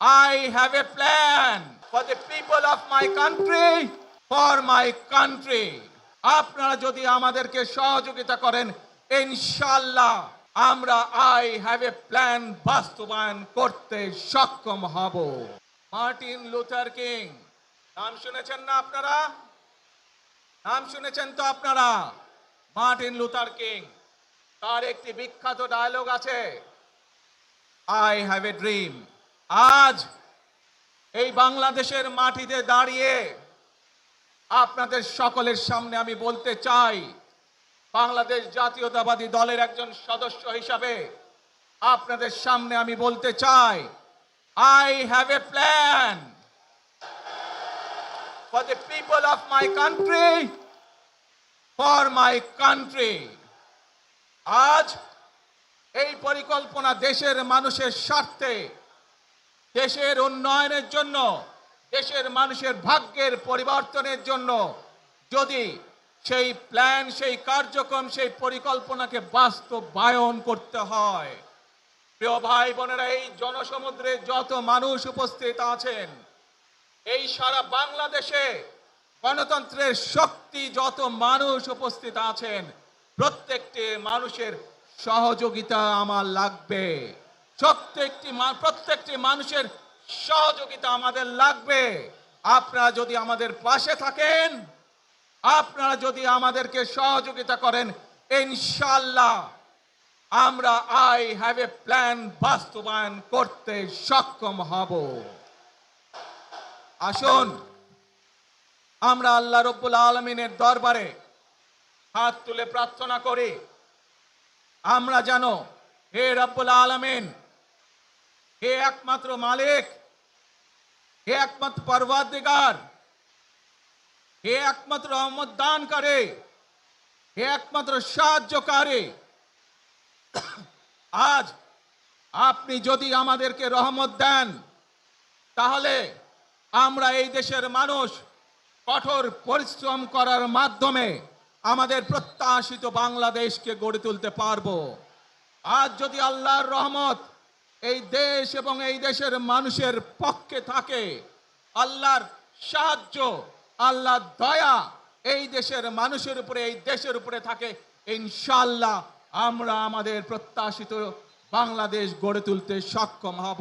I have a plan for the people of my country, for my country. আপনারা যদি আমাদেরকে সহযোগিতা করেন, ইনশাআল্লাহ আমরা আই হ্যাভ এ প্ল্যান বাস্তবায়ন করতে সক্ষম হব। মার্টিন লুথার কিং, নাম শুনেছেন না আপনারা? নাম শুনেছেন তো আপনারা? মার্টিন লুথার কিং, তার একটি বিখ্যাত ডায়লগ আছে, আই হ্যাভ এ ড্রিম। আজ এই বাংলাদেশের মাটিতে দাঁড়িয়ে আপনাদের সকলের সামনে আমি বলতে চাই, বাংলাদেশ জাতীয়তাবাদী দলের একজন সদস্য হিসাবে আপনাদের সামনে আমি বলতে চাই, I have a plan for the people of my country, for my country. আজ এই পরিকল্পনা দেশের মানুষের স্বার্থে, দেশের উন্নয়নের জন্য, দেশের মানুষের ভাগ্যের পরিবর্তনের জন্য যদি সেই প্ল্যান, সেই কার্যক্রম, সেই পরিকল্পনাকে বাস্তবায়ন করতে হয়, প্রিয় ভাই বোনেরা, এই জনসমুদ্রে যত মানুষ উপস্থিত আছেন, এই সারা বাংলাদেশে গণতন্ত্রের শক্তি যত মানুষ উপস্থিত আছেন, প্রত্যেকটি মানুষের সহযোগিতা আমার লাগবে। প্রত্যেকটি মানুষের সহযোগিতা আমাদের লাগবে। আপনারা যদি আমাদের পাশে থাকেন, আপনারা যদি আমাদেরকে সহযোগিতা করেন, ইনশাআল্লাহ আমরা আই হ্যাভ এ প্ল্যান বাস্তবায়ন করতে সক্ষম হব। আসুন আমরা আল্লাহ রব্বুল আলামিনের দরবারে হাত তুলে প্রার্থনা করি, আমরা জানো হে রব্বুল আলামিন, হে একমাত্র মালিক, হে একমাত্র পরওয়ারদিগার, হে একমাত্র রহমত দানকারী, হে একমাত্র সাহায্যকারী। আজ আপনি যদি আমাদেরকে রহমত দেন, তাহলে আমরা এই দেশের মানুষ কঠোর পরিশ্রম করার মাধ্যমে আমাদের প্রত্যাশিত বাংলাদেশকে গড়ে তুলতে পারবো। আজ যদি আল্লাহর রহমত এই দেশ এবং এই দেশের মানুষের পক্ষে থাকে, আল্লাহর সাহায্য, আল্লাহর দয়া এই দেশের মানুষের উপরে, এই দেশের উপরে থাকে, ইনশাআল্লাহ আমরা আমাদের প্রত্যাশিত বাংলাদেশ গড়ে তুলতে সক্ষম হব।